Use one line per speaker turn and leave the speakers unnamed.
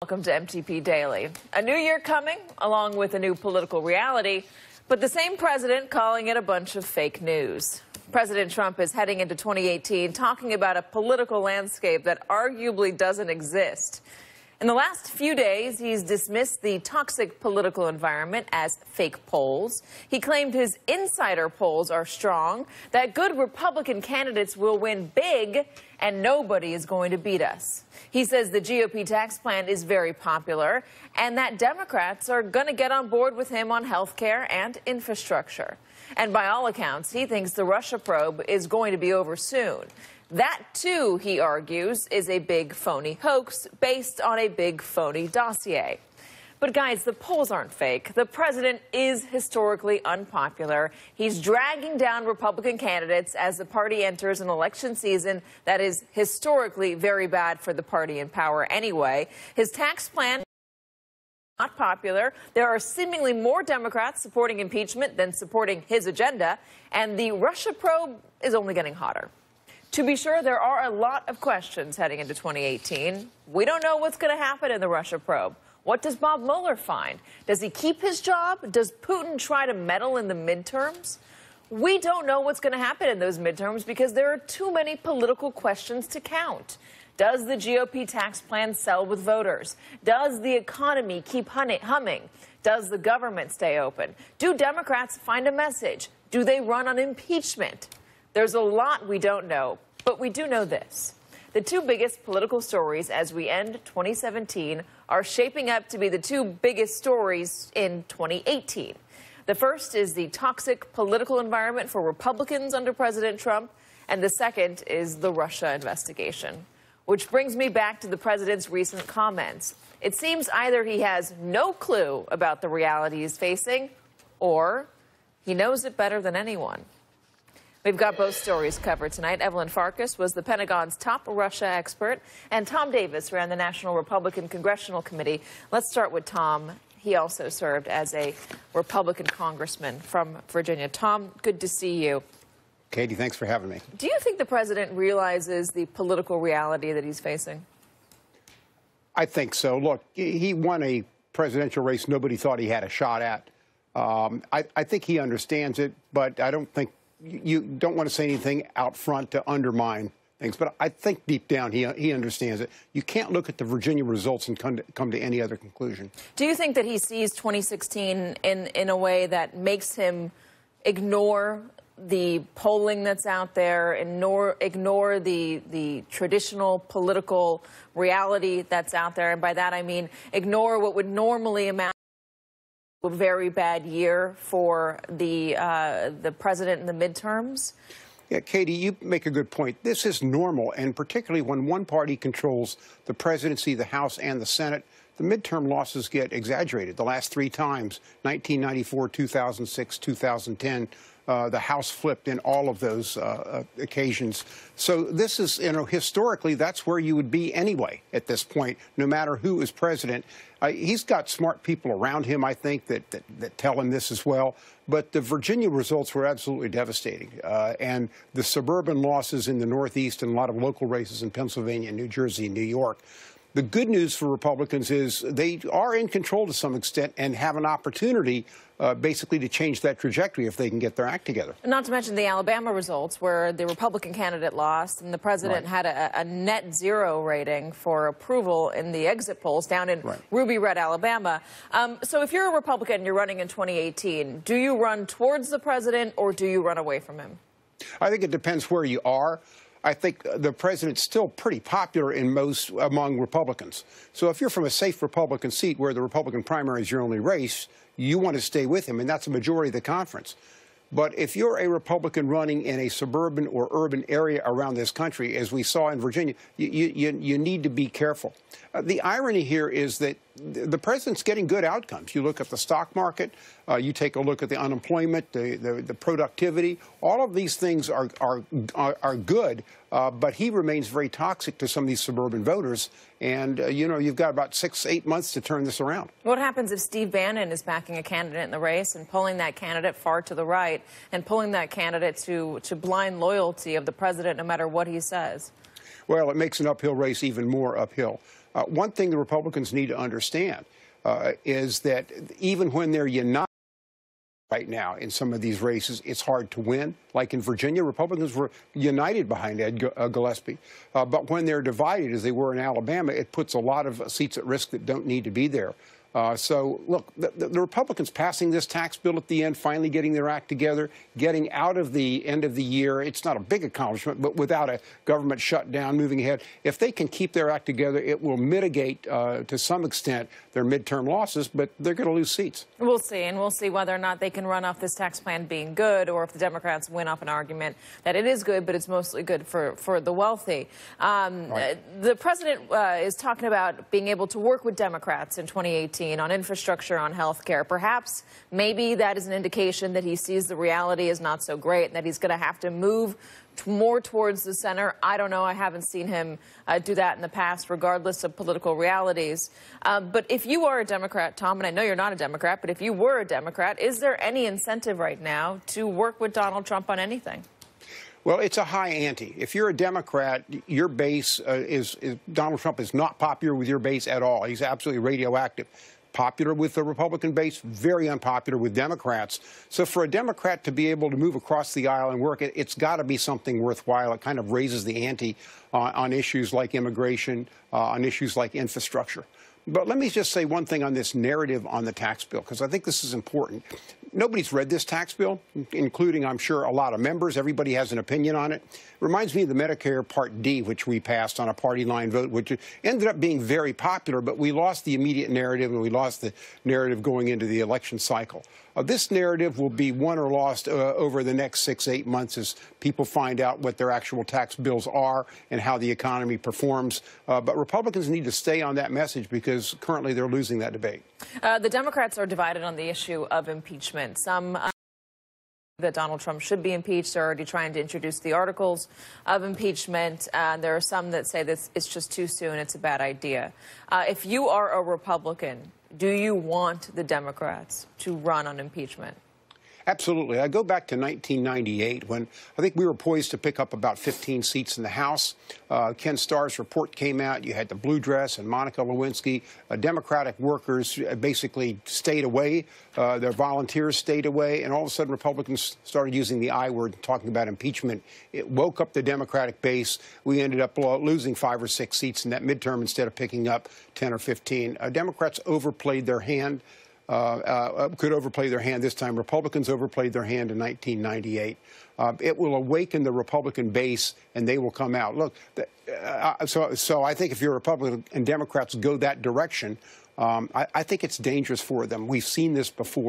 welcome to MTP Daily. A new year coming, along with a new political reality, but the same president calling it a bunch of fake news. President Trump is heading into 2018 talking about a political landscape that arguably doesn't exist. In the last few days, he's dismissed the toxic political environment as fake polls. He claimed his insider polls are strong, that good Republican candidates will win big, and nobody is going to beat us. He says the GOP tax plan is very popular and that Democrats are going to get on board with him on health care and infrastructure. And by all accounts, he thinks the Russia probe is going to be over soon. That, too, he argues, is a big phony hoax based on a big phony dossier. But, guys, the polls aren't fake. The president is historically unpopular. He's dragging down Republican candidates as the party enters an election season that is historically very bad for the party in power anyway. His tax plan is not popular. There are seemingly more Democrats supporting impeachment than supporting his agenda. And the Russia probe is only getting hotter. To be sure, there are a lot of questions heading into 2018. We don't know what's going to happen in the Russia probe. What does Bob Mueller find? Does he keep his job? Does Putin try to meddle in the midterms? We don't know what's going to happen in those midterms because there are too many political questions to count. Does the GOP tax plan sell with voters? Does the economy keep humming? Does the government stay open? Do Democrats find a message? Do they run on impeachment? There's a lot we don't know, but we do know this. The two biggest political stories as we end 2017 are shaping up to be the two biggest stories in 2018. The first is the toxic political environment for Republicans under President Trump, and the second is the Russia investigation. Which brings me back to the president's recent comments. It seems either he has no clue about the reality he's facing, or he knows it better than anyone. We've got both stories covered tonight. Evelyn Farkas was the Pentagon's top Russia expert, and Tom Davis ran the National Republican Congressional Committee. Let's start with Tom. He also served as a Republican congressman from Virginia. Tom, good to see you.
Katie, thanks for having me.
Do you think the president realizes the political reality that he's facing?
I think so. Look, he won a presidential race nobody thought he had a shot at. I think he understands it, but I don't think you don't want to say anything out front to undermine things. But I think deep down he understands it. You can't look at the Virginia results and come to any other conclusion.
Do you think that he sees 2016 in a way that makes him ignore the polling that's out there, ignore the traditional political reality that's out there? And by that I mean ignore what would normally amount a very bad year for the president in the midterms?
Yeah, Katie, you make a good point. This is normal, and particularly when one party controls the presidency, the House, and the Senate, the midterm losses get exaggerated. The last three times, 1994, 2006, 2010, the House flipped in all of those occasions. So this is, historically, that's where you would be anyway at this point, no matter who is president. He's got smart people around him, I think, that tell him this as well. But the Virginia results were absolutely devastating. And the suburban losses in the Northeast and a lot of local races in Pennsylvania, New Jersey, and New York. The good news for Republicans is they are in control to some extent and have an opportunity basically to change that trajectory if they can get their act together.
Not to mention the Alabama results where the Republican candidate lost and the president had a net zero rating for approval in the exit polls down in Ruby Red, Alabama. So if you're a Republican and you're running in 2018, do you run towards the president or do you run away from him?
I think it depends where you are. I think the president's still pretty popular among Republicans. So if you're from a safe Republican seat where the Republican primary is your only race, you want to stay with him, and that's a majority of the conference. But if you're a Republican running in a suburban or urban area around this country, as we saw in Virginia, you need to be careful. The irony here is that the president's getting good outcomes. You look at the stock market, you take a look at the unemployment, the productivity. All of these things are good, but he remains very toxic to some of these suburban voters. And, you've got about 6-8 months to turn this around.
What happens if Steve Bannon is backing a candidate in the race and pulling that candidate far to the right and pulling that candidate to blind loyalty of the president no matter what he says?
Well, it makes an uphill race even more uphill. One thing the Republicans need to understand is that even when they're united right now in some of these races, it's hard to win. Like in Virginia, Republicans were united behind Ed Gillespie. But when they're divided, as they were in Alabama, it puts a lot of seats at risk that don't need to be there. So, look, the Republicans passing this tax bill at the end, finally getting their act together, getting out of the end of the year. It's not a big accomplishment, but without a government shutdown, moving ahead. If they can keep their act together, it will mitigate to some extent their midterm losses, but they're going to lose seats.
We'll see, and we'll see whether or not they can run off this tax plan being good, or if the Democrats win off an argument that it is good, but it's mostly good for the wealthy. Right. The president is talking about being able to work with Democrats in 2018 on infrastructure, on health care. Perhaps, maybe that is an indication that he sees the reality is not so great and that he's going to have to move more towards the center. I don't know. I haven't seen him do that in the past, regardless of political realities. But if you are a Democrat, Tom, and I know you're not a Democrat, but if you were a Democrat, is there any incentive right now to work with Donald Trump on anything?
Well, it's a high ante. If you're a Democrat, your base Donald Trump is not popular with your base at all. He's absolutely radioactive. Popular with the Republican base, very unpopular with Democrats. So for a Democrat to be able to move across the aisle and work, it's got to be something worthwhile. It kind of raises the ante on issues like immigration, on issues like infrastructure. But let me just say one thing on this narrative on the tax bill, because I think this is important. Nobody's read this tax bill, including, I'm sure, a lot of members. Everybody has an opinion on it. It reminds me of the Medicare Part D, which we passed on a party line vote, which ended up being very popular, but we lost the immediate narrative and we lost the narrative going into the election cycle. This narrative will be won or lost over the next 6-8 months as people find out what their actual tax bills are and how the economy performs. But Republicans need to stay on that message because currently they're losing that debate.
The Democrats are divided on the issue of impeachment. Some that Donald Trump should be impeached are already trying to introduce the articles of impeachment. There are some that say that it's just too soon, it's a bad idea. If you are a Republican, do you want the Democrats to run on impeachment?
Absolutely. I go back to 1998 when I think we were poised to pick up about 15 seats in the House. Ken Starr's report came out. You had the blue dress and Monica Lewinsky. Democratic workers basically stayed away. Their volunteers stayed away. And all of a sudden, Republicans started using the I word, talking about impeachment. It woke up the Democratic base. We ended up losing 5 or 6 seats in that midterm instead of picking up 10 or 15. Democrats overplayed their hand. Could overplay their hand this time. Republicans overplayed their hand in 1998. It will awaken the Republican base, and they will come out. Look, so I think if you're a Republican and Democrats go that direction, I think it's dangerous for them. We've seen this before.